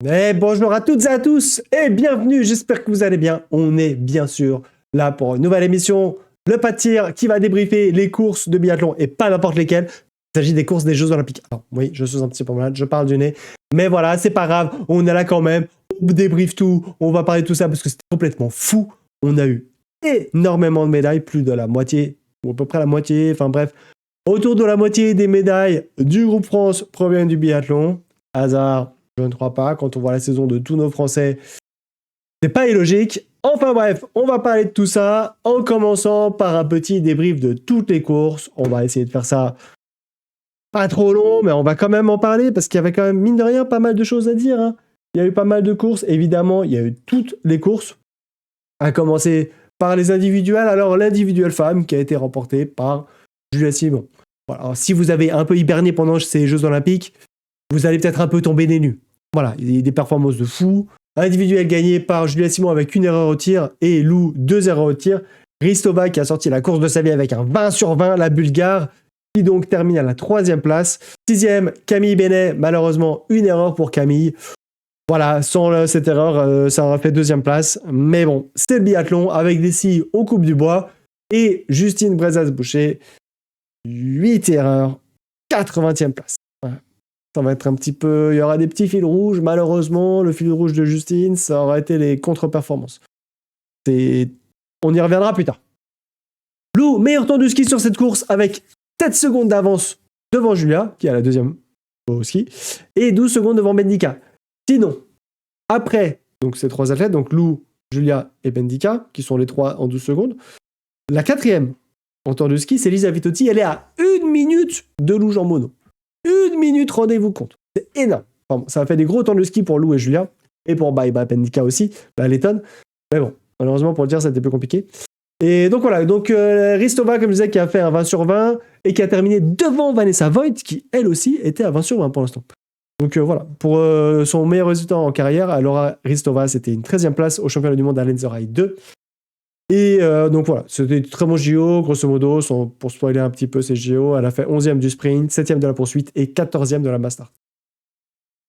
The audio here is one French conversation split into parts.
Bonjour à toutes et à tous et bienvenue, j'espère que vous allez bien. On est bien sûr là pour une nouvelle émission, le pas de tir qui va débriefer les courses de biathlon et pas n'importe lesquelles. Il s'agit des courses des Jeux Olympiques. Alors oui, je suis un petit peu malade, je parle du nez, mais voilà, c'est pas grave, on est là quand même, on débriefe tout, on va parler de tout ça parce que c'était complètement fou. On a eu énormément de médailles, plus de la moitié, ou à peu près la moitié, enfin bref, autour de la moitié des médailles du groupe France proviennent du biathlon. Hasard, je ne crois pas, quand on voit la saison de tous nos Français, c'est pas illogique. Enfin bref, on va parler de tout ça en commençant par un petit débrief de toutes les courses. On va essayer de faire ça pas trop long, mais on va quand même en parler parce qu'il y avait quand même, mine de rien, pas mal de choses à dire, hein. Il y a eu pas mal de courses, évidemment, il y a eu toutes les courses, à commencer par les individuels. Alors l'individuel femme qui a été remporté par Julia Simon. Voilà. Alors, si vous avez un peu hiberné pendant ces Jeux Olympiques, vous allez peut-être un peu tomber des nues. Voilà, il y a des performances de fou. Individuel gagné par Julia Simon avec une erreur au tir et Lou 2 erreurs au tir. Ristova qui a sorti la course de sa vie avec un 20 sur 20, la Bulgare, qui donc termine à la 3e place. 6e, Camille Benet, malheureusement une erreur pour Camille. Voilà, sans cette erreur, ça aurait fait 2e place. Mais bon, c'est le biathlon, avec des scies, on coupe du bois. Et Justine Brezas-Boucher, 8 erreurs, 80e place. Voilà. Ça va être un petit peu... Il y aura des petits fils rouges. Malheureusement, le fil rouge de Justine, ça aura été les contre-performances. On y reviendra plus tard. Lou, meilleur temps du ski sur cette course avec 7 secondes d'avance devant Julia, qui est à la 2e au ski, et 12 secondes devant Bendika. Sinon, après donc ces 3 athlètes, donc Lou, Julia et Bendika, qui sont les 3 en 12 secondes, la 4e en temps de ski, c'est Lisa Vitotti. Elle est à 1 minute de Lou Jean Monod. 1 minute, rendez-vous compte. C'est énorme. Enfin, ça a fait des gros temps de ski pour Lou et Julia, et pour Bendika aussi, lettonne. Mais bon, malheureusement pour le dire, c'était plus compliqué. Et donc voilà, donc Ristova, comme je disais, qui a fait un 20 sur 20 et qui a terminé devant Vanessa Voigt, qui elle aussi était à 20 sur 20 pour l'instant. Donc voilà, pour son meilleur résultat en carrière, alors Ristova, c'était une 13e place au championnat du monde à Lenzerheide 2. Et donc voilà, c'était très bon JO, grosso modo, pour spoiler un petit peu ces JO, elle a fait 11e du sprint, 7e de la poursuite et 14e de la mass start.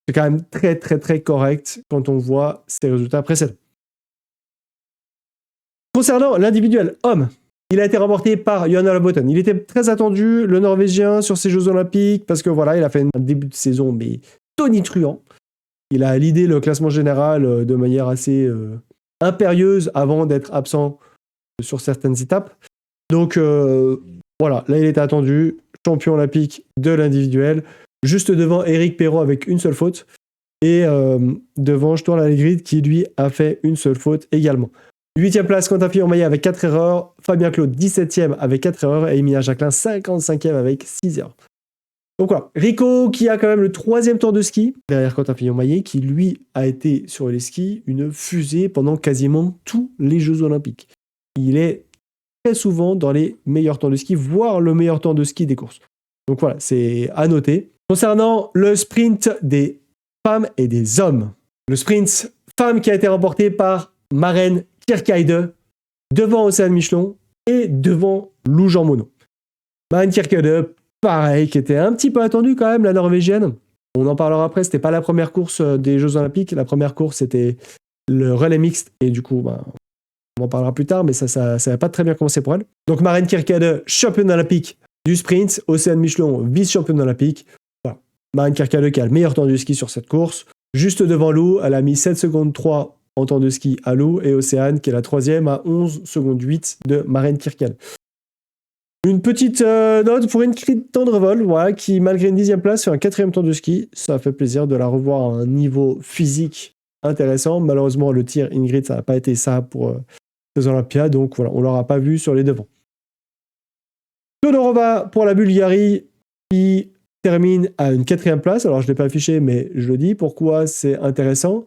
C'est quand même très très très correct quand on voit ses résultats précédents. Concernant l'individuel homme, il a été remporté par Johanna Lofoten. Il était très attendu, le Norvégien, sur ces Jeux Olympiques, parce que voilà, il a fait un début de saison mais tonitruant. Il a leadé le classement général de manière assez impérieuse avant d'être absent sur certaines étapes. Donc voilà, là il était attendu, champion olympique de l'individuel, juste devant Eric Perrault avec une seule faute, et devant Stoffel Allegrid qui lui a fait une seule faute également. 8e place, Quentin Fillon-Maillet avec 4 erreurs, Fabien Claude 17e avec 4 erreurs et Emilia Jacquelin 55e avec 6 erreurs. Donc voilà, Rico qui a quand même le 3e temps de ski derrière Quentin Fillon-Maillet qui lui a été sur les skis une fusée pendant quasiment tous les Jeux Olympiques. Il est très souvent dans les meilleurs temps de ski, voire le meilleur temps de ski des courses. Donc voilà, c'est à noter. Concernant le sprint des femmes et des hommes, le sprint femmes qui a été remporté par Maren Kierkeide, devant Océane Michelon et devant Lou Jean Monod. Maren Kierkeide, pareil, qui était un petit peu attendue quand même, la Norvégienne. On en parlera après, c'était pas la première course des Jeux Olympiques. La première course, c'était le relais mixte, et du coup, on en parlera plus tard, mais ça n'a pas très bien commencé pour elle. Donc Maren Kierkeide, championne olympique du sprint, Océane Michelon, vice-championne olympique. Voilà. Maren Kierkeide qui a le meilleur temps du ski sur cette course. Juste devant Lou, elle a mis 7 secondes 3 en temps de ski à Lou, et Océane qui est la 3e à 11 secondes 8 de Maren Kierkeide. Une petite note pour Ingrid Tendrevol, voilà, qui malgré une 10e place fait un 4e temps de ski. Ça fait plaisir de la revoir à un niveau physique intéressant. Malheureusement, le tir Ingrid, ça n'a pas été ça pour les Olympiades, donc voilà, on ne l'aura pas vu sur les devants. Todorova pour la Bulgarie qui termine à une 4e place. Alors je ne l'ai pas affiché, mais je le dis. Pourquoi c'est intéressant ?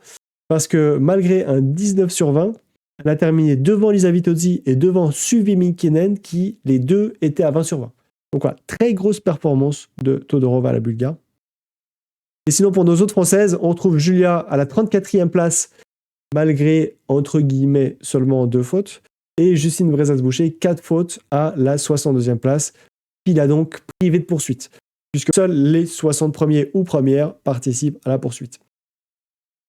Parce que malgré un 19 sur 20, elle a terminé devant Lisa Vitotti et devant Suvi Minkinen, qui les deux étaient à 20 sur 20. Donc voilà, très grosse performance de Todorova, la Bulgare. Et sinon, pour nos autres Françaises, on trouve Julia à la 34e place, malgré, entre guillemets, seulement 2 fautes. Et Justine Brezas-Boucher, 4 fautes à la 62e place, qui l'a donc privé de poursuite, puisque seuls les 60 premiers ou premières participent à la poursuite.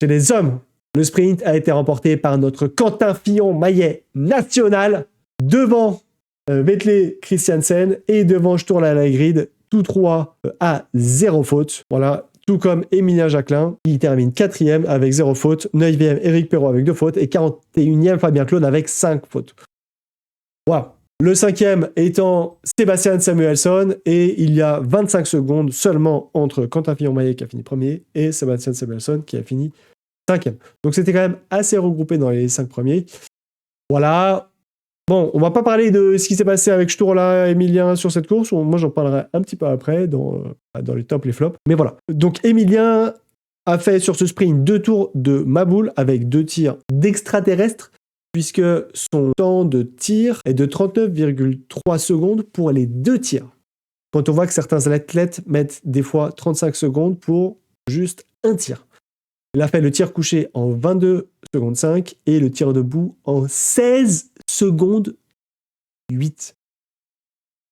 Chez les hommes, le sprint a été remporté par notre Quentin Fillon-Maillet national devant Vetle Christiansen et devant Sturla Allegrid, tous trois à 0 faute. Voilà, tout comme Emilien Jacquelin, qui termine 4e avec 0 faute, 9e Éric Perrault avec 2 fautes et 41e Fabien Claude avec 5 fautes. Voilà. Le 5e étant Sébastien Samuelsson et il y a 25 secondes seulement entre Quentin Fillon-Maillet qui a fini premier et Sébastien Samuelsson qui a fini 5e. Donc c'était quand même assez regroupé dans les 5 premiers. Voilà. Bon, on va pas parler de ce qui s'est passé avec Sturla, Emilien sur cette course. Moi, j'en parlerai un petit peu après dans les tops, les flops. Mais voilà. Donc, Emilien a fait sur ce sprint 2 tours de Maboule avec 2 tirs d'extraterrestre, puisque son temps de tir est de 39,3 secondes pour les 2 tirs. Quand on voit que certains athlètes mettent des fois 35 secondes pour juste un tir. Il a fait le tir couché en 22 secondes 5 et le tir debout en 16 secondes 8.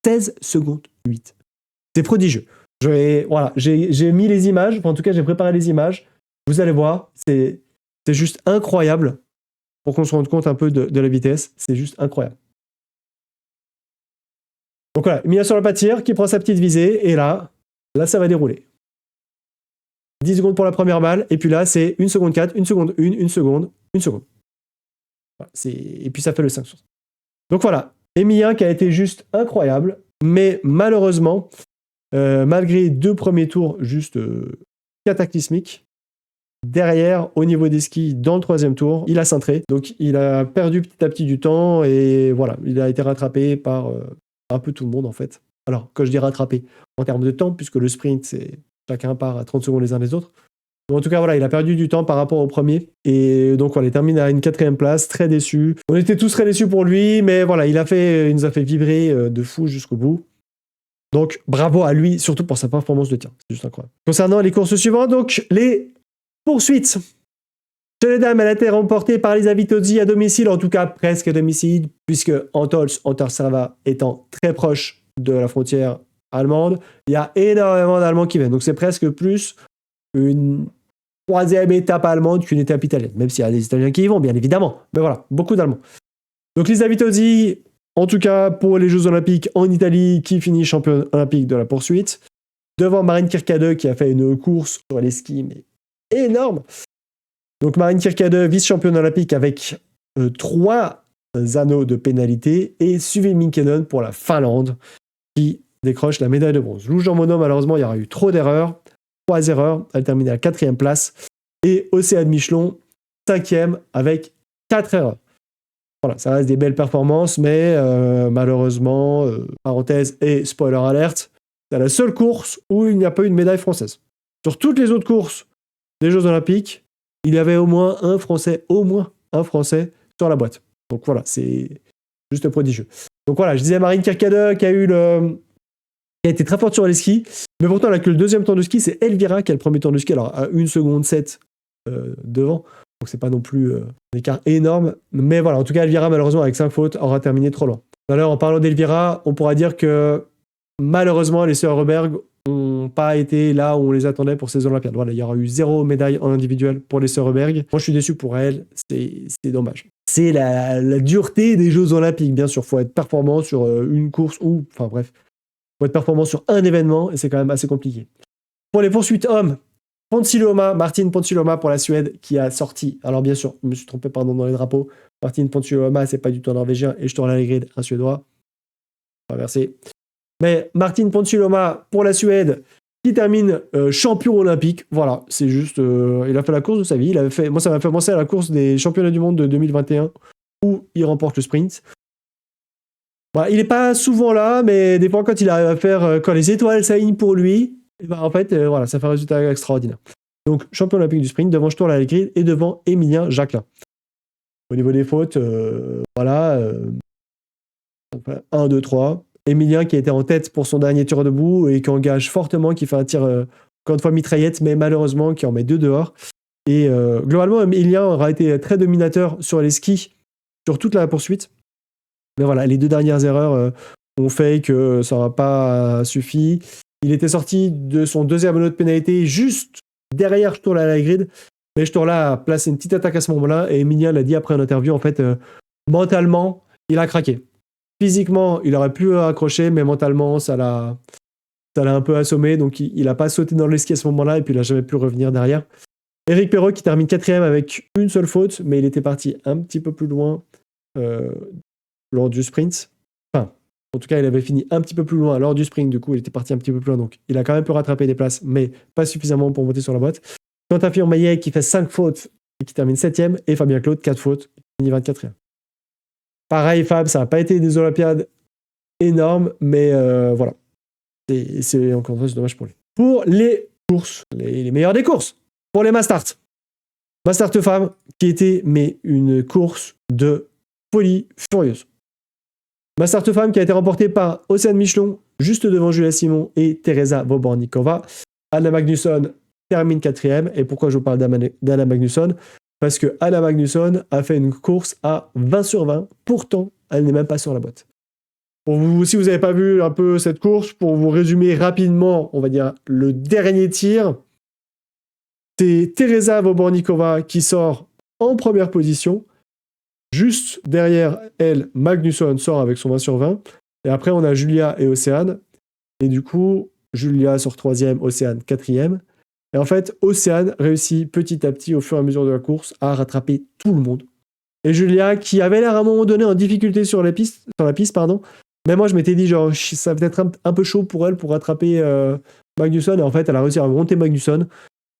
16 secondes 8. C'est prodigieux. J'ai mis les images, enfin, en tout cas j'ai préparé les images. Vous allez voir, c'est juste incroyable pour qu'on se rende compte un peu de la vitesse. C'est juste incroyable. Donc voilà, Emilien sur le pas de tir qui prend sa petite visée et là ça va dérouler. 10 secondes pour la première balle, et puis là, c'est 1 seconde 4, 1 seconde 1, 1 seconde, 1 seconde. Voilà, et puis ça fait le 5 sur 5. Donc voilà, Emilien qui a été juste incroyable, mais malheureusement, malgré 2 premiers tours juste cataclysmiques, derrière, au niveau des skis, dans le 3e tour, il a cintré. Donc il a perdu petit à petit du temps, et voilà, il a été rattrapé par un peu tout le monde en fait. Alors, quand je dis rattrapé, en termes de temps, puisque le sprint, c'est chacun part à 30 secondes les uns des autres. Mais en tout cas, voilà, il a perdu du temps par rapport au premier. Et donc, voilà, il termine à une 4e place, très déçu. On était tous très déçus pour lui, mais voilà, il nous a fait vibrer de fou jusqu'au bout. Donc, bravo à lui, surtout pour sa performance de tir. C'est juste incroyable. Concernant les courses suivantes, donc, les poursuites. Chez les dames, elle a été remportée par Lisa Vitozzi à domicile, en tout cas presque à domicile, puisque Antalya étant très proche de la frontière allemande, il y a énormément d'Allemands qui viennent. Donc c'est presque plus une 3e étape allemande qu'une étape italienne, même s'il y a des Italiens qui y vont, bien évidemment. Mais voilà, beaucoup d'Allemands. Donc Lisa Vitozzi, en tout cas pour les Jeux Olympiques en Italie, qui finit championne olympique de la poursuite, devant Marine Kirkade qui a fait une course sur les skis, mais énorme. Donc Marine Kirkade, vice-championne olympique avec 3 anneaux de pénalité, et Suvi Minkkinen pour la Finlande, qui décroche la médaille de bronze. Lou Jean Monod, malheureusement, il y aura eu trop d'erreurs. 3 erreurs. Elle termine à la 4e place. Et Océane Michelon, 5e avec 4 erreurs. Voilà, ça reste des belles performances, mais malheureusement, parenthèse et spoiler alert, c'est la seule course où il n'y a pas eu de médaille française. Sur toutes les autres courses des Jeux Olympiques, il y avait au moins un Français sur la boîte. Donc voilà, c'est juste prodigieux. Donc voilà, je disais Marine Kirkade qui a été très forte sur les skis, mais pourtant elle a que le 2e temps de ski, c'est Elvira qui a le premier temps de ski, alors à 1 seconde 7 devant, donc c'est pas non plus un écart énorme, mais voilà, en tout cas Elvira malheureusement avec 5 fautes aura terminé trop loin. Alors en parlant d'Elvira, on pourra dire que malheureusement les sœurs Reberg n'ont pas été là où on les attendait pour ces Olympiades. Voilà, il y aura eu 0 médaille en individuel pour les sœurs Reberg. Moi je suis déçu pour elles, c'est dommage. C'est la dureté des Jeux Olympiques, bien sûr, il faut être performant sur une course ou, enfin bref, faut être performant sur un événement et c'est quand même assez compliqué. Pour les poursuites hommes, Martin Ponsiluoma pour la Suède qui a sorti, alors bien sûr, je me suis trompé dans les drapeaux, Martin Ponsiluoma c'est pas du tout un Norvégien et Sturla Allegrid un Suédois. Merci. Mais Martin Ponsiluoma pour la Suède qui termine champion olympique, voilà, c'est juste, il a fait la course de sa vie, moi ça m'a fait penser à la course des championnats du monde de 2021 où il remporte le sprint. Voilà, il n'est pas souvent là, mais des fois, quand il arrive à faire, quand les étoiles s'alignent pour lui, et ben, en fait, voilà, ça fait un résultat extraordinaire. Donc, champion olympique du sprint devant Sturla Allegrid et devant Emilien Jacquelin. Au niveau des fautes, voilà, 1, 2, 3. Emilien qui était en tête pour son dernier tir debout et qui engage fortement, qui fait un tir, encore une fois, mitraillette, mais malheureusement, qui en met 2 dehors. Et globalement, Emilien aura été très dominateur sur les skis, sur toute la poursuite. Mais voilà, les 2 dernières erreurs ont fait que ça n'aura pas suffi. Il était sorti de son 2e anneau de pénalité juste derrière Sturla Allegrid. Mais Storla a placé une petite attaque à ce moment-là et Emilien l'a dit après en interview, en fait, mentalement, il a craqué. Physiquement, il aurait pu accrocher, mais mentalement, ça l'a un peu assommé, donc il n'a pas sauté dans le ski à ce moment-là et puis il n'a jamais pu revenir derrière. Éric Perrault qui termine 4e avec une seule faute, mais il était parti un petit peu plus loin lors du sprint. Enfin, en tout cas, il avait fini un petit peu plus loin lors du sprint, du coup, il était parti un petit peu plus loin, donc il a quand même pu rattraper des places, mais pas suffisamment pour monter sur la boîte. Quentin Fillon-Maillet qui fait 5 fautes et qui termine 7e, et Fabien Claude, 4 fautes, qui finit 24e. Pareil, Fab, ça n'a pas été des Olympiades énormes, mais voilà. C'est encore une fois dommage pour lui. Pour les courses, les meilleurs des courses, pour les Mastart. Mastart Femmes, qui était une course de folie furieuse. Mastart Femmes qui a été remportée par Océane Michelon, juste devant Julia Simon et Teresa Vobornikova. Anna Magnusson termine 4e. Et pourquoi je vous parle d'Anna Magnusson? Parce que Anna Magnusson a fait une course à 20 sur 20. Pourtant, elle n'est même pas sur la boîte. Pour vous, si vous n'avez pas vu un peu cette course, pour vous résumer rapidement, on va dire, le dernier tir, c'est Teresa Vobornikova qui sort en première position. Juste derrière elle, Magnusson sort avec son 20 sur 20. Et après, on a Julia et Océane. Et du coup, Julia sort 3e, Océane 4e. Et en fait, Océane réussit petit à petit, au fur et à mesure de la course, à rattraper tout le monde. Et Julia, qui avait l'air à un moment donné en difficulté sur la piste, mais moi je m'étais dit, genre, ça va être un peu chaud pour elle pour rattraper Magnusson. Et en fait, elle a réussi à remonter Magnusson.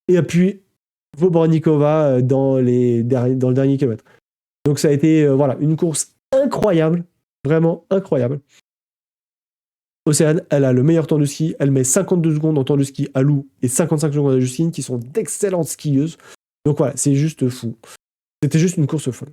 Et puis, Vobornikova dans le dernier kilomètre. Donc ça a été une course incroyable, vraiment incroyable. Océane, elle a le meilleur temps de ski, elle met 52 secondes en temps de ski à Lou et 55 secondes à Justine, qui sont d'excellentes skieuses. Donc voilà, c'est juste fou. C'était juste une course folle.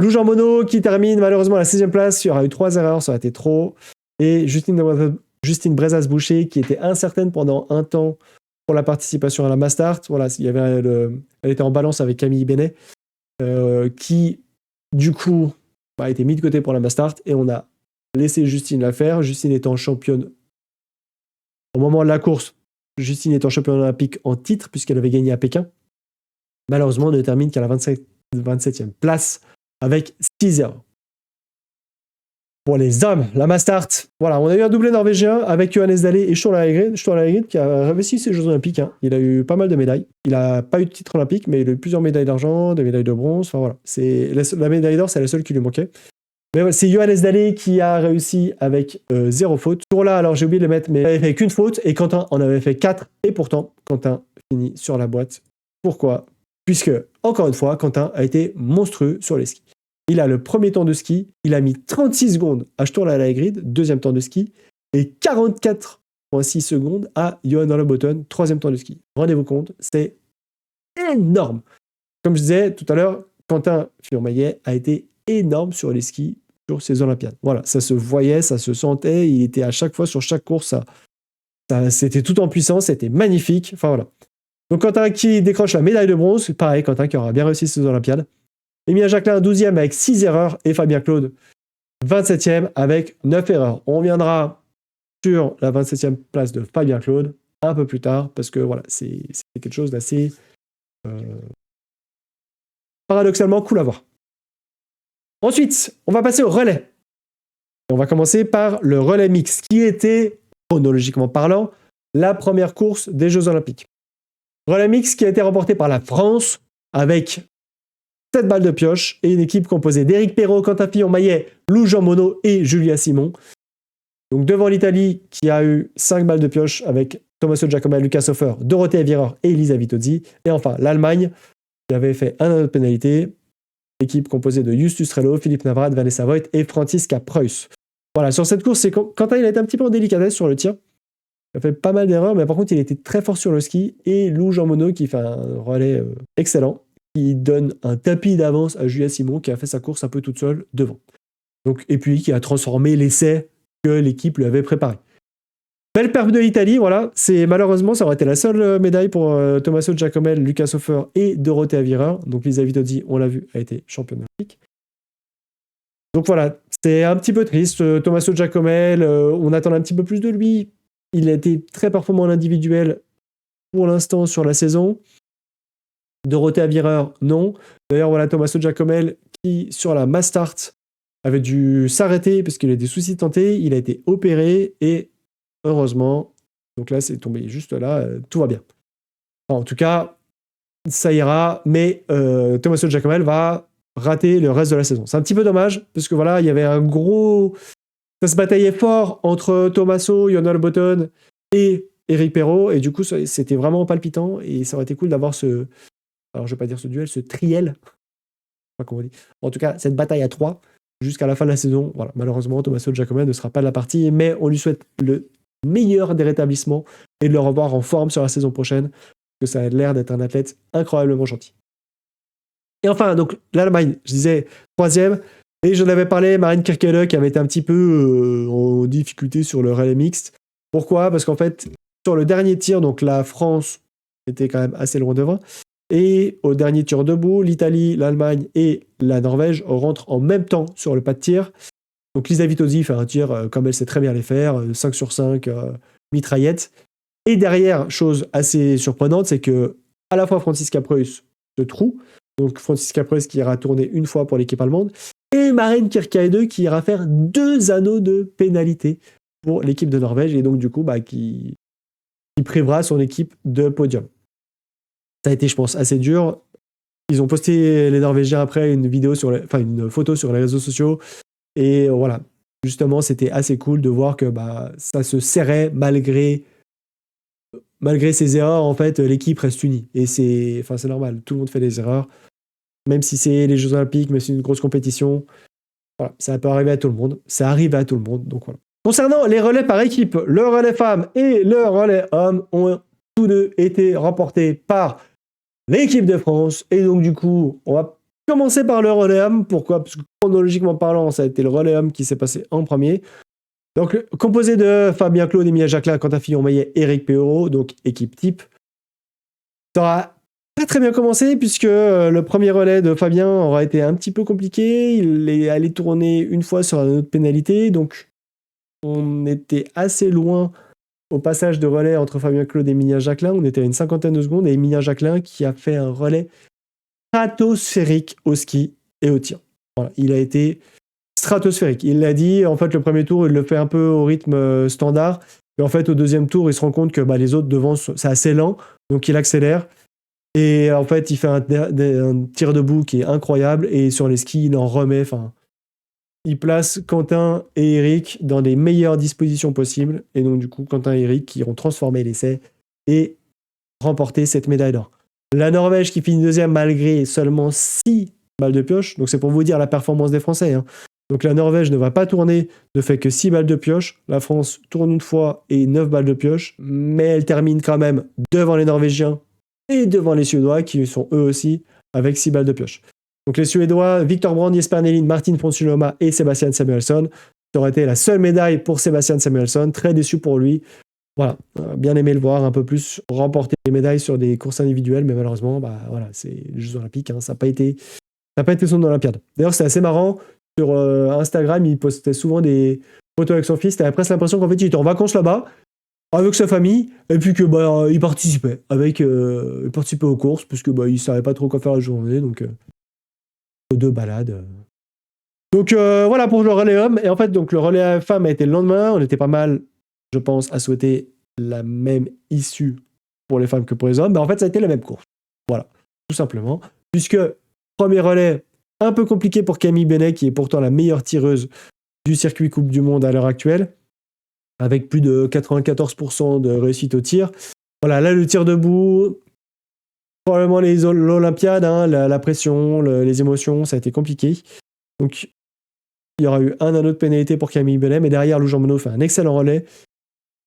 Lou Jean Monod qui termine malheureusement à la 6e place, il y aura eu 3 erreurs, ça aurait été trop. Et Justine Brezas-Boucher qui était incertaine pendant un temps pour la participation à la Mastart. Voilà, elle était en balance avec Camille Benet, qui du coup a été mis de côté pour la Mastart et on a laissé Justine la faire. Justine étant championne au moment de la course, Justine étant championne olympique en titre puisqu'elle avait gagné à Pékin. Malheureusement, on ne termine qu'à la 27e place avec 6 erreurs. Pour les hommes, la Mastart, voilà, on a eu un doublé norvégien avec Johannes Dalle et Sturla Egrid qui a réussi ses Jeux Olympiques. Hein. Il a eu pas mal de médailles. Il n'a pas eu de titre olympique, mais il a eu plusieurs médailles d'argent, des médailles de bronze. Enfin voilà, la médaille d'or, c'est la seule qui lui manquait. Mais voilà, c'est Johannes Dalle qui a réussi avec 0 faute. Pour là, alors j'ai oublié de le mettre, mais il n'avait fait qu'une faute et Quentin en avait fait 4. Et pourtant, Quentin finit sur la boîte. Pourquoi? Puisque, encore une fois, Quentin a été monstrueux sur les skis. Il a le premier temps de ski, il a mis 36 secondes à Sturla Egrid, deuxième temps de ski, et 44,6 secondes à Johan Rollerbotten, troisième temps de ski. Rendez-vous compte, c'est énorme. Comme je disais tout à l'heure, Quentin Fillon-Maillet a été énorme sur les skis, sur ces Olympiades. Voilà, ça se voyait, ça se sentait, il était à chaque fois sur chaque course, c'était tout en puissance, c'était magnifique. Enfin voilà. Donc Quentin qui décroche la médaille de bronze, pareil, Quentin qui aura bien réussi ces Olympiades. Emilien Jacquelin, 12e avec 6 erreurs, et Fabien Claude, 27e avec 9 erreurs. On reviendra sur la 27e place de Fabien Claude un peu plus tard, parce que voilà, c'est quelque chose d'assez paradoxalement cool à voir. Ensuite, on va passer au relais. Et on va commencer par le relais mix, qui était, chronologiquement parlant, la première course des Jeux Olympiques. Relais mix qui a été remporté par la France avec 7 balles de pioche et une équipe composée d'Éric Perrault, Quentin Fillon-Maillet, Lou Jean Monod et Julia Simon. Donc devant l'Italie qui a eu 5 balles de pioche avec Tommaso Giacomelli, Lucas Hofer, Dorothea Virer et Elisa Vitozzi. Et enfin l'Allemagne qui avait fait un autre pénalité. Équipe composée de Justus Relo, Philippe Navrat, Vanessa Voigt et Franziska Preuss. Voilà, sur cette course, Quentin il a été un petit peu en délicatesse sur le tir. Il a fait pas mal d'erreurs, mais par contre il était très fort sur le ski. Et Lou Jean Monod qui fait un relais excellent, qui donne un tapis d'avance à Julia Simon qui a fait sa course un peu toute seule devant. Donc, et puis qui a transformé l'essai que l'équipe lui avait préparé. Belle perf de l'Italie, voilà. Malheureusement, ça aurait été la seule médaille pour Tommaso Giacomelli, Lucas Hofer et Dorothea Virer. Donc Lisa Vitozzi, on l'a vu, a été championne olympique. Donc voilà, c'est un petit peu triste. Tommaso Giacomelli, on attend un petit peu plus de lui. Il a été très performant en individuel pour l'instant sur la saison. Dorothée Avireur, non. D'ailleurs, voilà, Tommaso Giacomel, qui, sur la Mass Start, avait dû s'arrêter parce qu'il a des soucis de santé. Il a été opéré et heureusement, donc là, c'est tombé juste là, tout va bien. Enfin, en tout cas, ça ira, mais Tommaso Giacomel va rater le reste de la saison. C'est un petit peu dommage parce que voilà, il y avait un gros. Ça se bataillait fort entre Tommaso, Jon Botton et Eric Perrault, et du coup, c'était vraiment palpitant et ça aurait été cool d'avoir ce. Alors, je vais pas dire ce duel, ce triel. Je sais pas comment on dit. En tout cas, cette bataille à 3 jusqu'à la fin de la saison. Voilà, malheureusement, Tommaso Giacomel ne sera pas de la partie, mais on lui souhaite le meilleur des rétablissements et de le revoir en forme sur la saison prochaine, parce que ça a l'air d'être un athlète incroyablement gentil. Et enfin, donc l'Allemagne, je disais troisième, et j'en avais parlé, Marine Kirkele qui avait été un petit peu en difficulté sur le relais mixte. Pourquoi ? Parce qu'en fait, sur le dernier tir, donc la France était quand même assez loin devant, et au dernier tir debout, l'Italie, l'Allemagne et la Norvège rentrent en même temps sur le pas de tir. Donc Lisa Vitozzi fait un tir comme elle sait très bien les faire, 5 sur 5, mitraillette. Et derrière, chose assez surprenante, c'est que à la fois Franziska Preuss se trouve, donc Franziska Preuss qui ira tourner une fois pour l'équipe allemande, et Maren Kirkeide qui ira faire 2 anneaux de pénalité pour l'équipe de Norvège, et donc du coup qui privera son équipe de podium. Ça a été, je pense, assez dur. Ils ont posté, les Norvégiens, après une photo sur les réseaux sociaux, et voilà. Justement, c'était assez cool de voir que ça se serrait malgré ces erreurs. En fait, l'équipe reste unie. Et c'est normal. Tout le monde fait des erreurs. Même si c'est les Jeux Olympiques, mais c'est une grosse compétition. Voilà, ça peut arriver à tout le monde. Ça arrive à tout le monde. Donc voilà. Concernant les relais par équipe, le relais femmes et le relais hommes ont tous deux été remportés par l'équipe de France. Et donc, du coup, on va commencer par le relais homme. Pourquoi ? Parce que chronologiquement parlant, ça a été le relais homme qui s'est passé en premier. Donc, composé de Fabien Claude, Emilia Jacquelin, Quentin Fillon-Maillet, Eric Perrault, donc équipe type. Ça aura pas très bien commencé puisque le premier relais de Fabien aura été un petit peu compliqué. Il est allé tourner une fois sur une autre pénalité. Donc, on était assez loin au passage de relais entre Fabien Claude et Emilia Jacquelin. On était à une 50aine de secondes et Emilia Jacquelin qui a fait un relais stratosphérique au ski et au tir. Voilà, il a été stratosphérique. Il l'a dit, en fait, le premier tour, il le fait un peu au rythme standard. Et en fait, au deuxième tour, il se rend compte que les autres devant, c'est assez lent. Donc, il accélère. Et en fait, il fait un tir debout qui est incroyable. Et sur les skis, il en remet. Il place Quentin et Eric dans les meilleures dispositions possibles. Et donc, du coup, Quentin et Eric qui ont transformé l'essai et remporté cette médaille d'or. La Norvège qui finit deuxième malgré seulement 6 balles de pioche. Donc, c'est pour vous dire la performance des Français. Donc, la Norvège ne va pas tourner, ne fait que 6 balles de pioche. La France tourne une fois et 9 balles de pioche. Mais elle termine quand même devant les Norvégiens et devant les Suédois qui sont eux aussi avec 6 balles de pioche. Donc les Suédois, Victor Brand, Jesper Nelin, Martin Ponsiluoma et Sebastian Samuelsson. Ça aurait été la seule médaille pour Sebastian Samuelsson. Très déçu pour lui. Voilà, bien aimé le voir un peu plus remporter des médailles sur des courses individuelles, mais malheureusement, c'est les Jeux Olympiques. Ça n'a pas été son Olympiade. D'ailleurs, c'est assez marrant. Sur Instagram, il postait souvent des photos avec son fils. T'avais presque l'impression qu'en fait, il était en vacances là-bas, avec sa famille, et puis que il participait aux courses, puisque il savait pas trop quoi faire la journée, donc 2 balades. Donc voilà pour le relais homme. Et en fait, donc le relais femme a été le lendemain. On était pas mal, je pense, à souhaiter la même issue pour les femmes que pour les hommes. Mais en fait, ça a été la même course. Voilà, tout simplement. Puisque premier relais, un peu compliqué pour Camille Benet, qui est pourtant la meilleure tireuse du circuit Coupe du Monde à l'heure actuelle, avec plus de 94% de réussite au tir. Voilà, là, le tir debout, probablement l'Olympiade, la pression, les émotions, ça a été compliqué. Donc, il y aura eu un anneau de pénalité pour Camille Benet, mais derrière, Lou Jean Monod fait un excellent relais,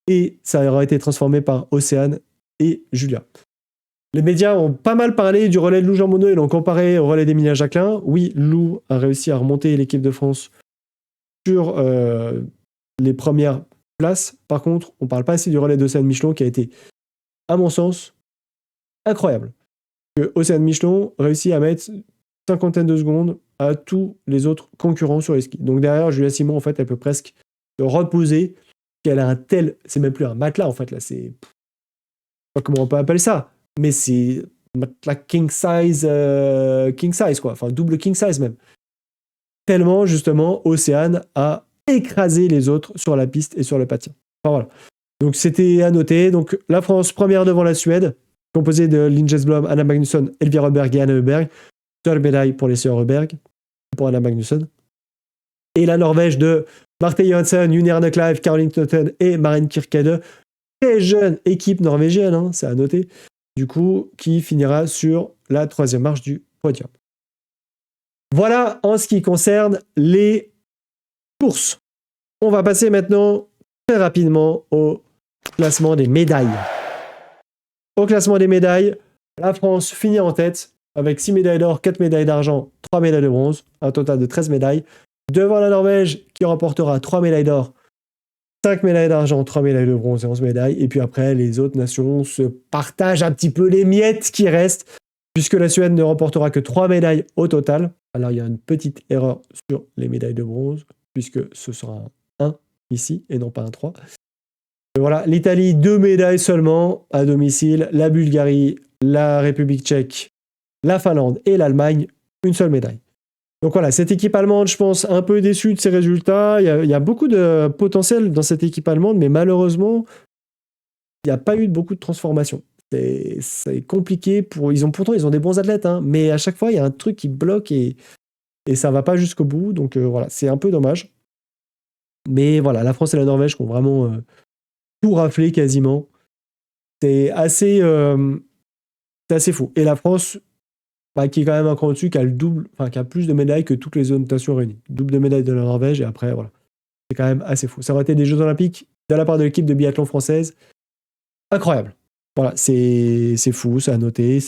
et ça aura été transformé par Océane et Julia. Les médias ont pas mal parlé du relais de Lou Jean Monod et l'ont comparé au relais d'Emilia Jacquelin. Oui, Lou a réussi à remonter l'équipe de France sur les premières places. Par contre, on parle pas assez du relais d'Océane Michelon qui a été, à mon sens, incroyable. Que Océane Michelon réussit à mettre 50aine de secondes à tous les autres concurrents sur les skis. Donc derrière, Julia Simon, en fait, elle peut presque se reposer. Qu'elle a c'est même plus un matelas, en fait, là, c'est... Je sais pas comment on peut appeler ça, mais c'est matelas king size quoi, enfin double king size même. Tellement justement Océane a écrasé les autres sur la piste et sur le patin. Enfin voilà. Donc c'était à noter. Donc la France première devant la Suède, composée de Linn Jesblom, Anna Magnusson, Elvira Röberg et Anna Öberg. Seule médaille pour les sœurs Röberg, pour Anna Magnusson. Et la Norvège de Marte Johansson, Juni Arnekleiv, Caroline Knotten et Maren Kirkede. Très jeune équipe norvégienne, hein, c'est à noter. Du coup, qui finira sur la 3e marche du podium. Voilà en ce qui concerne les courses. On va passer maintenant très rapidement au classement des médailles. Au classement des médailles, la France finit en tête avec 6 médailles d'or, 4 médailles d'argent, 3 médailles de bronze, un total de 13 médailles. Devant la Norvège qui remportera 3 médailles d'or, 5 médailles d'argent, 3 médailles de bronze et 11 médailles. Et puis après, les autres nations se partagent un petit peu les miettes qui restent, puisque la Suède ne remportera que 3 médailles au total. Alors il y a une petite erreur sur les médailles de bronze, puisque ce sera un 1 ici et non pas un 3. Et voilà, l'Italie, 2 médailles seulement à domicile. La Bulgarie, la République tchèque, la Finlande et l'Allemagne, une seule médaille. Donc voilà, cette équipe allemande, je pense, un peu déçue de ses résultats. Il y a beaucoup de potentiel dans cette équipe allemande, mais malheureusement, il n'y a pas eu beaucoup de transformation. C'est compliqué. Pourtant, ils ont des bons athlètes, hein, mais à chaque fois, il y a un truc qui bloque et ça ne va pas jusqu'au bout. Donc voilà, c'est un peu dommage. Mais voilà, la France et la Norvège qui ont vraiment tout raflé quasiment. C'est assez fou. Et la France, qui est quand même un cran au-dessus, qui a le double, qui a plus de médailles que toutes les autres nations réunies. Double de médailles de la Norvège, et après, voilà. C'est quand même assez fou. Ça aurait été des Jeux Olympiques de la part de l'équipe de biathlon française. Incroyable. Voilà, c'est fou, c'est à noter.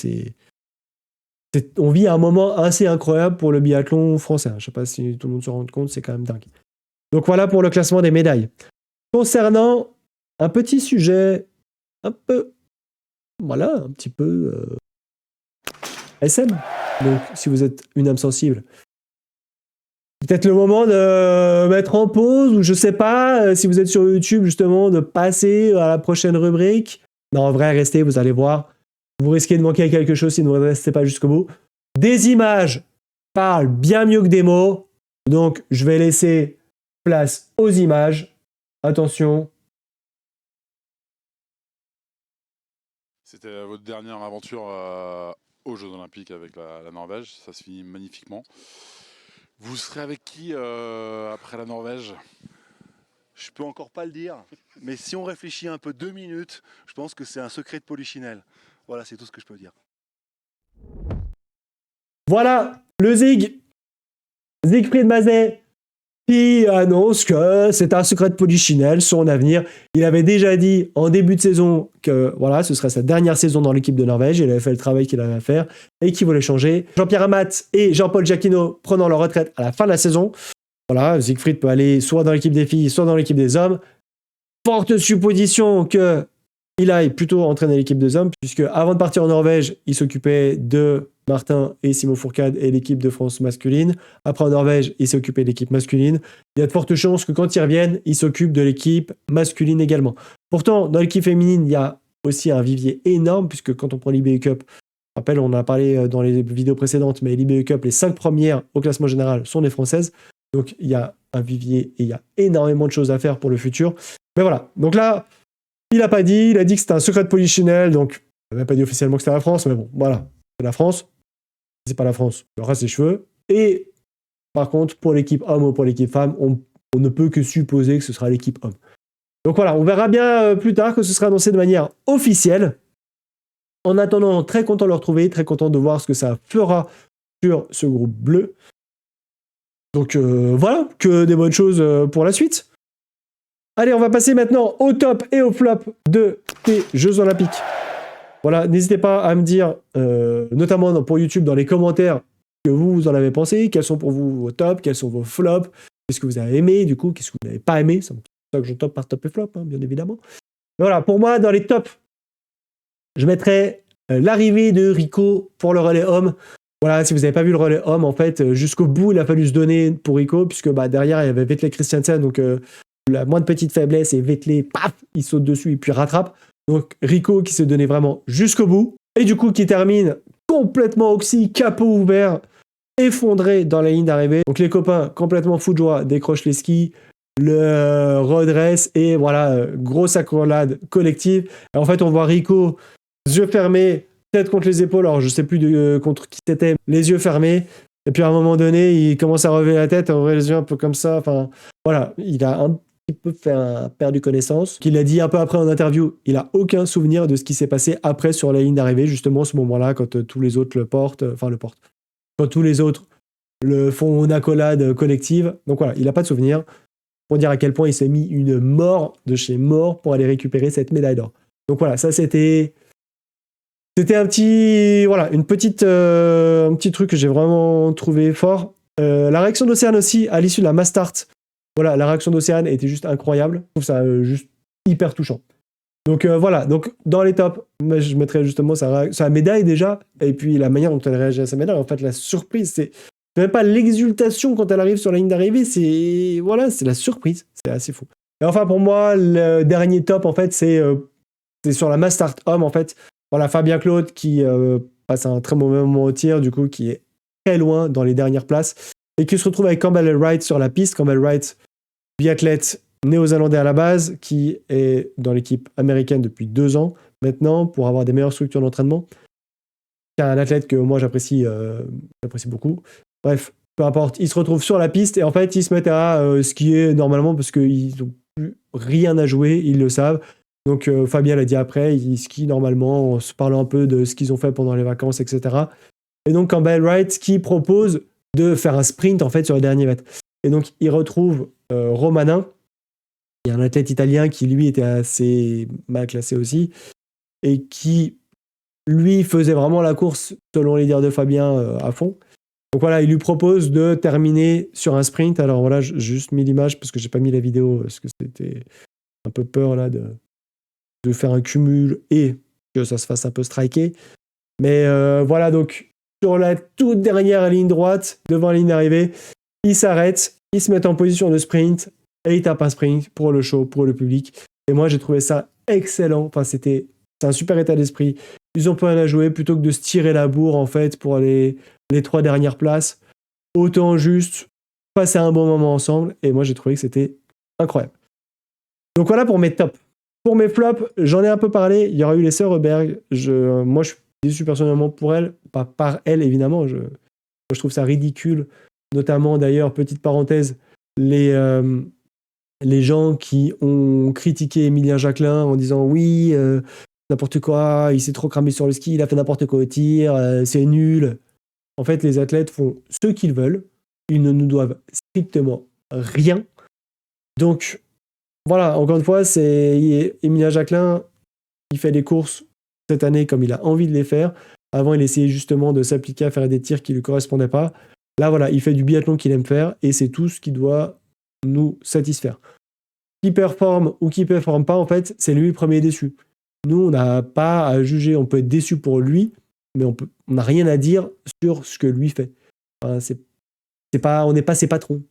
On vit un moment assez incroyable pour le biathlon français. Je ne sais pas si tout le monde se rend compte, c'est quand même dingue. Donc voilà pour le classement des médailles. Concernant un petit sujet un petit peu SM. Donc, si vous êtes une âme sensible, peut-être le moment de mettre en pause, ou je sais pas, si vous êtes sur YouTube, justement, de passer à la prochaine rubrique. Non, en vrai, restez, vous allez voir. Vous risquez de manquer quelque chose si vous ne restez pas jusqu'au bout. Des images parlent bien mieux que des mots. Donc, je vais laisser place aux images. Attention. C'était votre dernière aventure aux Jeux Olympiques avec la Norvège. Ça se finit magnifiquement. Vous serez avec qui après la Norvège ? Je peux encore pas le dire, mais si on réfléchit un peu 2 minutes, je pense que c'est un secret de Polichinelle. Voilà, c'est tout ce que je peux dire. Voilà, le Siegfried Mazet, qui annonce que c'est un secret de Polichinelle, son avenir. Il avait déjà dit en début de saison que voilà, ce serait sa dernière saison dans l'équipe de Norvège. Il avait fait le travail qu'il avait à faire et qu'il voulait changer. Jean-Pierre Amat et Jean-Paul Jacquinot prenant leur retraite à la fin de la saison. Voilà, Siegfried peut aller soit dans l'équipe des filles, soit dans l'équipe des hommes. Forte supposition qu'il aille plutôt entraîner l'équipe des hommes, puisque avant de partir en Norvège, il s'occupait de Martin et Simon Fourcade et l'équipe de France masculine. Après en Norvège, il s'est occupé de l'équipe masculine. Il y a de fortes chances que quand il revienne, il s'occupe de l'équipe masculine également. Pourtant, dans l'équipe féminine, il y a aussi un vivier énorme, puisque quand on prend l'IBU Cup, je rappelle, on en a parlé dans les vidéos précédentes, mais l'IBU Cup, les 5 premières au classement général sont des Françaises. Donc il y a un vivier et il y a énormément de choses à faire pour le futur. Mais voilà, donc là, il n'a pas dit, il a dit que c'était un secret de Polichinelle, donc il n'a même pas dit officiellement que c'était la France, mais bon, voilà, c'est la France. C'est pas la France, il aura ses cheveux. Et par contre, pour l'équipe homme ou pour l'équipe femme, on ne peut que supposer que ce sera l'équipe homme. Donc voilà, on verra bien plus tard que ce sera annoncé de manière officielle. En attendant, très content de le retrouver, très content de voir ce que ça fera sur ce groupe bleu. Donc voilà, que des bonnes choses pour la suite. Allez, on va passer maintenant au top et au flop de ces Jeux Olympiques. Voilà, n'hésitez pas à me dire, notamment pour YouTube, dans les commentaires, que vous en avez pensé, quels sont pour vous vos tops, quels sont vos flops, qu'est-ce que vous avez aimé, du coup, qu'est-ce que vous n'avez pas aimé. C'est pour ça que je top par top et flop, hein, bien évidemment. Mais voilà, pour moi, dans les tops, je mettrais l'arrivée de Rico pour le relais homme. Voilà, si vous n'avez pas vu le relais homme, en fait, jusqu'au bout, il a fallu se donner pour Rico, puisque derrière, il y avait Vetle Christiansen, donc la moindre petite faiblesse, et Vetle, paf, il saute dessus et puis rattrape. Donc Rico qui s'est donné vraiment jusqu'au bout. Et du coup, qui termine complètement oxy, capot ouvert, effondré dans la ligne d'arrivée. Donc les copains, complètement fous de joie, décrochent les skis, le redressent et voilà, grosse accolade collective. Et en fait, on voit Rico, yeux fermés, tête contre les épaules, alors je sais plus contre qui c'était, les yeux fermés. Et puis à un moment donné, il commence à relever la tête, à ouvrir les yeux un peu comme ça. Enfin, voilà, il a un petit peu perdu connaissance. Qu'il a dit un peu après en interview, il a aucun souvenir de ce qui s'est passé après sur la ligne d'arrivée, justement ce moment-là, quand tous les autres le portent, quand tous les autres le font une accolade collective. Donc voilà, il n'a pas de souvenir. Pour dire à quel point il s'est mis une mort de chez mort pour aller récupérer cette médaille d'or. Donc voilà, ça c'était un petit, voilà, un petit truc que j'ai vraiment trouvé fort. La réaction d'Océane aussi, à l'issue de la mass start, voilà, la réaction d'Océane était juste incroyable. Je trouve ça juste hyper touchant. Donc voilà, donc dans les tops, moi, je mettrais justement sa médaille déjà, et puis la manière dont elle réagit à sa médaille. En fait, la surprise, c'est même pas l'exultation quand elle arrive sur la ligne d'arrivée, c'est la surprise, c'est assez fou. Et enfin pour moi, le dernier top en fait, c'est sur la mass start homme en fait. Voilà, Fabien Claude qui passe un très mauvais moment au tir, du coup qui est très loin dans les dernières places et qui se retrouve avec Campbell Wright sur la piste. Campbell Wright, biathlète néo-zélandais à la base, qui est dans l'équipe américaine depuis 2 ans maintenant pour avoir des meilleures structures d'entraînement. C'est un athlète que moi j'apprécie beaucoup. Bref, peu importe, ils se retrouvent sur la piste et en fait ils se mettent à skier normalement parce qu'ils n'ont plus rien à jouer, ils le savent. Donc Fabien l'a dit après, ils skient normalement en se parlant un peu de ce qu'ils ont fait pendant les vacances, etc. Et donc Campbell Wright qui propose de faire un sprint en fait sur le dernier mètre. Et donc il retrouve Romanin, il y a un athlète italien qui lui était assez mal classé aussi et qui lui faisait vraiment la course selon les dires de Fabien à fond. Donc voilà, il lui propose de terminer sur un sprint. Alors voilà, j'ai juste mis l'image parce que j'ai pas mis la vidéo parce que c'était un peu peur là de faire un cumul et que ça se fasse un peu striker. Mais voilà, donc sur la toute dernière ligne droite, devant la ligne d'arrivée, il s'arrête, il se met en position de sprint et il tape un sprint pour le show, pour le public. Et moi, j'ai trouvé ça excellent. Enfin, c'est un super état d'esprit. Ils ont pas rien à jouer plutôt que de se tirer la bourre en fait pour les 3 dernières places. Autant juste passer un bon moment ensemble. Et moi, j'ai trouvé que c'était incroyable. Donc voilà pour mes tops. Pour mes flops, j'en ai un peu parlé. Il y aura eu les sœurs Heuberg. Moi, je suis déçu personnellement pour elles. Pas par elles, évidemment. Je trouve ça ridicule. Notamment, d'ailleurs, petite parenthèse, les gens qui ont critiqué Emilien Jacquelin en disant oui, n'importe quoi, il s'est trop cramé sur le ski, il a fait n'importe quoi au tir, c'est nul. En fait, les athlètes font ce qu'ils veulent. Ils ne nous doivent strictement rien. Donc, voilà, encore une fois, c'est Emilien Jacquelin, il fait des courses cette année comme il a envie de les faire. Avant, il essayait justement de s'appliquer à faire des tirs qui ne lui correspondaient pas. Là, voilà, il fait du biathlon qu'il aime faire et c'est tout ce qui doit nous satisfaire. Qui performe ou qui performe pas, en fait, c'est lui le premier déçu. Nous, on n'a pas à juger, on peut être déçu pour lui, mais on n'a rien à dire sur ce que lui fait. Enfin, on n'est pas ses patrons.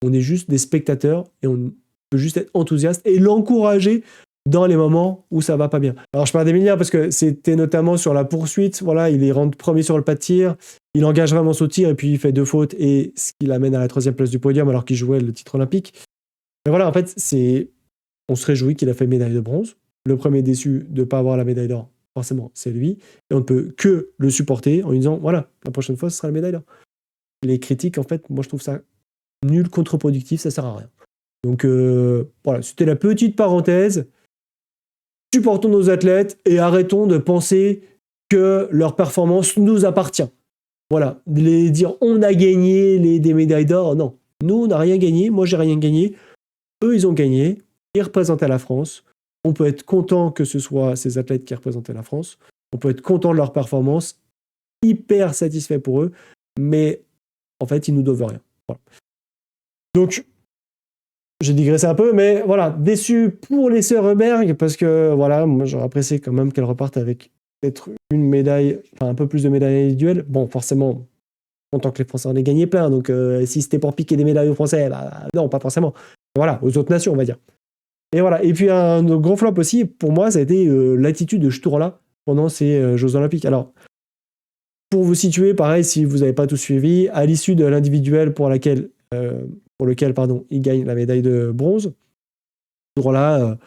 On est juste des spectateurs et on peut juste être enthousiaste et l'encourager dans les moments où ça va pas bien. Alors je parle d'Emilien parce que c'était notamment sur la poursuite, voilà, il rentre premier sur le pas de tir, il engage vraiment son tir et puis il fait 2 fautes et ce qui l'amène à la 3e place du podium alors qu'il jouait le titre olympique. Mais voilà, en fait, on se réjouit qu'il a fait médaille de bronze. Le premier déçu de ne pas avoir la médaille d'or, forcément, c'est lui. Et on ne peut que le supporter en lui disant, voilà, la prochaine fois, ce sera la médaille d'or. Les critiques, en fait, moi, je trouve ça nul, contre-productif, ça sert à rien. Donc, voilà, c'était la petite parenthèse. Supportons nos athlètes et arrêtons de penser que leur performance nous appartient. Voilà, les dire, on a gagné des médailles d'or, non. Nous, on n'a rien gagné, moi, j'ai rien gagné. Eux, ils ont gagné, ils représentaient la France. On peut être content que ce soit ces athlètes qui représentaient la France. On peut être content de leur performance, hyper satisfait pour eux, mais en fait, ils nous doivent rien. Voilà. Donc, j'ai digressé un peu, mais voilà, déçu pour les sœurs Heuberg, parce que voilà, moi j'aurais apprécié quand même qu'elles repartent avec peut-être une médaille, enfin un peu plus de médailles individuelles. Bon, forcément, en tant que les Français en aient gagné plein, donc si c'était pour piquer des médailles aux Français, bah non, pas forcément. Voilà, aux autres nations, on va dire. Et voilà, et puis un gros flop aussi, pour moi, ça a été l'attitude de Sturla pendant ces Jeux Olympiques. Alors, pour vous situer, pareil, si vous n'avez pas tout suivi, à l'issue de l'individuel pour lequel il gagne la médaille de bronze, ce jour-là,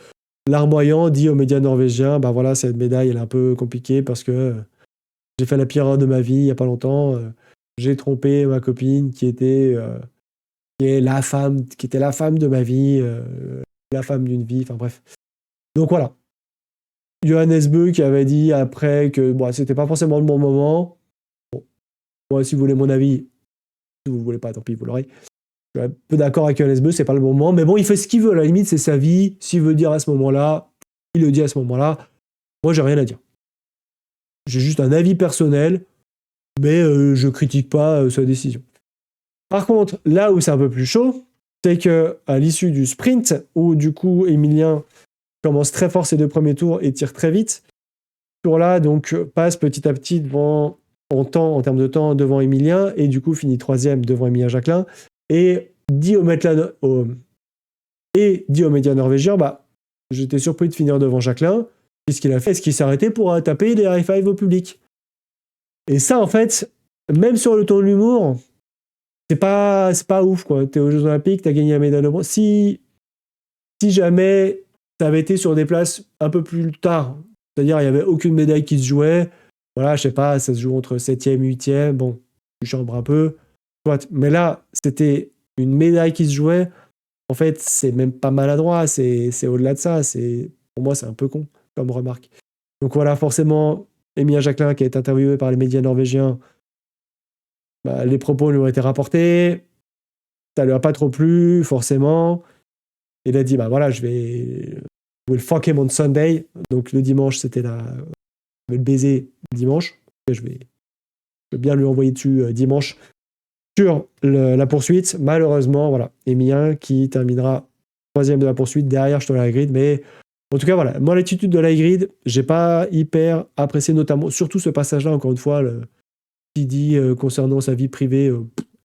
Larmoyant dit aux médias norvégiens, bah voilà, cette médaille, elle est un peu compliquée parce que j'ai fait la pire erreur de ma vie il n'y a pas longtemps. J'ai trompé ma copine qui était la femme de ma vie, la femme d'une vie, enfin bref. Donc voilà. Johannes Bö qui avait dit après que c'était pas forcément le bon moment. Bon, moi, si vous voulez mon avis, si vous voulez pas, tant pis, vous l'aurez. Je suis un peu d'accord avec Johannes Bö, c'est pas le bon moment, mais bon, il fait ce qu'il veut, à la limite, c'est sa vie. S'il veut dire à ce moment-là, il le dit à ce moment-là. Moi, j'ai rien à dire. J'ai juste un avis personnel, mais je critique pas sa décision. Par contre, là où c'est un peu plus chaud, c'est que à l'issue du sprint, où du coup Emilien commence très fort ses 2 premiers tours et tire très vite, ce tour-là donc passe petit à petit en termes de temps devant Emilien et du coup finit 3e devant Emilien Jacquelin et dit aux médias norvégiens, j'étais surpris de finir devant Jacquelin. Qu'est-ce qu'il a fait? Est-ce qu'il s'est arrêté pour taper des high five au public? Et ça, en fait, même sur le ton de l'humour, c'est pas ouf, quoi. T'es aux Jeux Olympiques, t'as gagné la médaille de bronze. Si jamais ça avait été sur des places un peu plus tard, c'est-à-dire il n'y avait aucune médaille qui se jouait, voilà, je sais pas, ça se joue entre 7e, 8e, bon, tu chambres un peu. Mais là, c'était une médaille qui se jouait. En fait, c'est même pas maladroit, c'est au-delà de ça. Pour moi, c'est un peu con comme remarque. Donc voilà, forcément, Emilien Jacquelin, qui a été interviewé par les médias norvégiens, les propos lui ont été rapportés. Ça lui a pas trop plu, forcément. Il a dit, voilà, je vais we'll fuck him on Sunday. Donc le dimanche, c'était je vais le baiser dimanche. Je vais bien lui envoyer dessus dimanche sur la poursuite. Malheureusement, voilà, Emilien qui terminera 3e de la poursuite derrière Stola Hagrid. Mais en tout cas, voilà, moi, l'attitude de la Hagrid, j'ai pas hyper apprécié, notamment, surtout ce passage-là, encore une fois, qui dit concernant sa vie privée,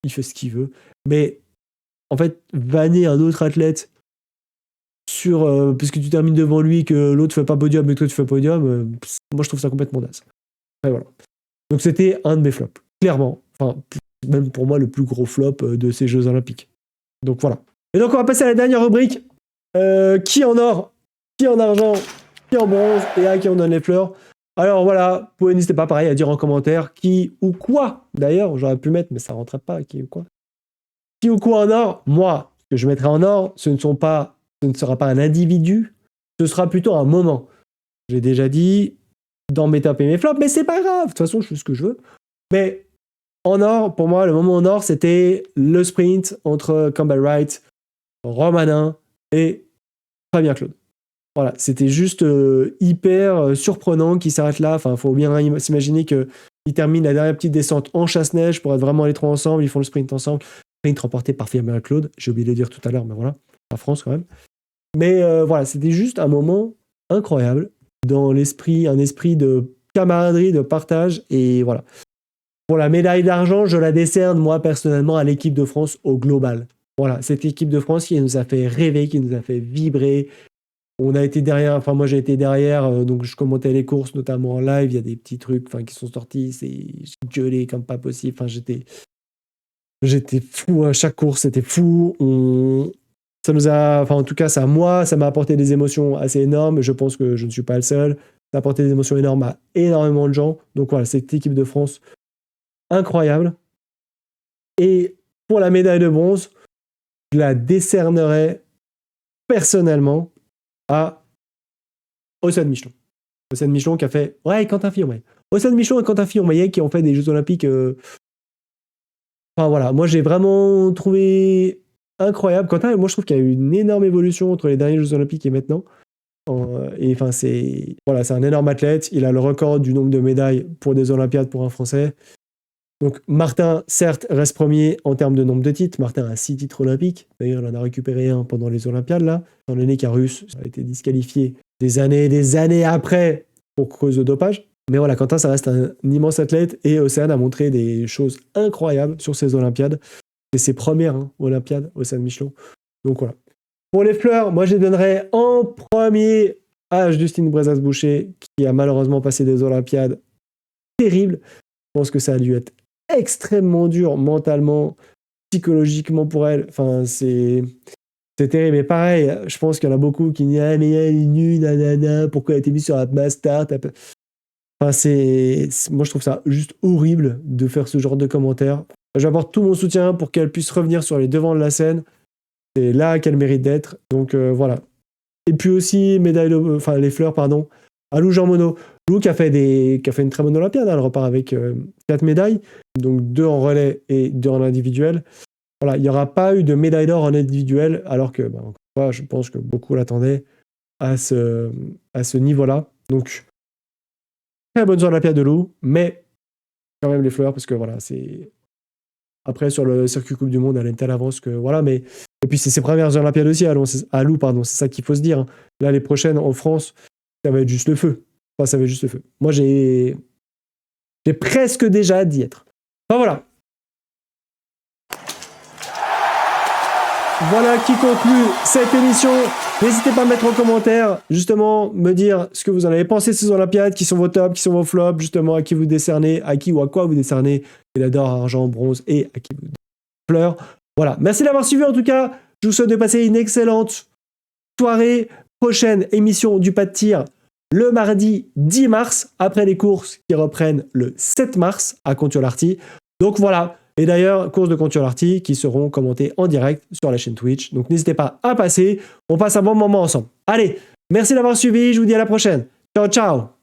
il fait ce qu'il veut. Mais en fait, vanner un autre athlète puisque tu termines devant lui, que l'autre fait pas podium et que toi tu fais podium, moi je trouve ça complètement naze. Et voilà. Donc c'était un de mes flops, clairement. Enfin, même pour moi le plus gros flop de ces Jeux Olympiques. Donc voilà. Et donc on va passer à la dernière rubrique. Qui en or, qui en argent, qui en bronze et à qui on donne les fleurs. Alors voilà, vous n'hésitez pas pareil à dire en commentaire qui ou quoi. D'ailleurs, j'aurais pu mettre, mais ça rentrait pas, qui ou quoi. Qui ou quoi en or. Moi, ce que je mettrai en or, ce ne sera pas un individu, ce sera plutôt un moment. J'ai déjà dit dans mes tops et mes flops, mais c'est pas grave, de toute façon je fais ce que je veux. Mais en or, pour moi, le moment en or, c'était le sprint entre Campbell Wright, Romanin et Fabien Claude. Voilà, c'était juste hyper surprenant qu'il s'arrête là. Enfin, il faut bien s'imaginer qu'ils terminent la dernière petite descente en chasse-neige pour être vraiment les 3 ensemble, ils font le sprint ensemble. Sprint remporté par Fabien Claude, j'ai oublié de le dire tout à l'heure, mais voilà, la France quand même. Mais voilà, c'était juste un moment incroyable dans un esprit de camaraderie, de partage. Et voilà. Pour la médaille d'argent, je la décerne, moi, personnellement, à l'équipe de France au global. Voilà, cette équipe de France qui nous a fait rêver, qui nous a fait vibrer. On a été derrière, enfin, moi, j'ai été derrière, donc je commentais les courses, notamment en live. Il y a des petits trucs qui sont sortis. J'ai gueulé comme pas possible. Enfin, j'étais fou à chaque course, c'était fou. Ça nous a, enfin en tout cas, ça m'a apporté des émotions assez énormes. Je pense que je ne suis pas le seul. Ça a apporté des émotions énormes à énormément de gens. Donc voilà, cette équipe de France, incroyable. Et pour la médaille de bronze, je la décernerai personnellement à Océane Michelon. Océane Michelon qui a fait... Ouais, Quentin Fillon-Maillet. Océane Michelon et Quentin Fillon-Maillet qui ont fait des Jeux Olympiques... Enfin voilà, moi j'ai vraiment trouvé... incroyable. Quentin, moi je trouve qu'il y a eu une énorme évolution entre les derniers Jeux Olympiques et maintenant. Et enfin, c'est un énorme athlète. Il a le record du nombre de médailles pour des Olympiades pour un Français. Donc Martin, certes, reste premier en termes de nombre de titres. Martin a 6 titres olympiques. D'ailleurs, il en a récupéré un pendant les Olympiades, là. Étant donné qu'un Russe a été disqualifié des années après pour cause de dopage. Mais voilà, Quentin, ça reste un immense athlète. Et Océane a montré des choses incroyables sur ces Olympiades. C'est ses premières Olympiades, Océane Michelon. Donc voilà. Pour les fleurs, moi je les donnerais en premier à Justine Brezas-Boucher, qui a malheureusement passé des Olympiades terribles. Je pense que ça a dû être extrêmement dur mentalement, psychologiquement pour elle. Enfin, c'est terrible. Mais pareil, je pense qu'il y en a beaucoup qui disent « Ah, mais elle est nulle, nanana, pourquoi elle a été mise sur la Master ?» Enfin, moi, je trouve ça juste horrible de faire ce genre de commentaires. J'apporte tout mon soutien pour qu'elle puisse revenir sur les devants de la scène. C'est là qu'elle mérite d'être. Donc, voilà. Et puis aussi, les fleurs, pardon, à Lou Jean Monod. Lou qui a fait une très bonne Olympiade. Elle repart avec 4 médailles, donc 2 en relais et 2 en individuel. Voilà, il n'y aura pas eu de médaille d'or en individuel, alors que, encore une fois, je pense que beaucoup l'attendaient à ce niveau-là. Donc, très bonne Olympiade de Lou, mais quand même les fleurs, parce que voilà, c'est... Après, sur le circuit Coupe du Monde, elle a une telle avance que voilà, mais... Et puis, c'est ses premières Olympiades aussi à Lou, pardon, c'est ça qu'il faut se dire. Hein. Là, les prochaines en France, ça va être juste le feu. Enfin, ça va être juste le feu. Moi, j'ai presque déjà hâte d'y être. Enfin, voilà. Voilà qui conclut cette émission. N'hésitez pas à mettre en commentaire, justement, me dire ce que vous en avez pensé de ces Olympiades, qui sont vos tops, qui sont vos flops, justement, à qui vous décernez, à qui ou à quoi vous décernez médaille d'or, argent, bronze et à qui vous fleurs. Voilà. Merci d'avoir suivi, en tout cas. Je vous souhaite de passer une excellente soirée. Prochaine émission du Pas de Tir le mardi 10 mars, après les courses qui reprennent le 7 mars à Kontiolahti. Donc voilà. Et d'ailleurs, courses de Kontiolahti qui seront commentées en direct sur la chaîne Twitch. Donc n'hésitez pas à passer. On passe un bon moment ensemble. Allez, merci d'avoir suivi. Je vous dis à la prochaine. Ciao, ciao.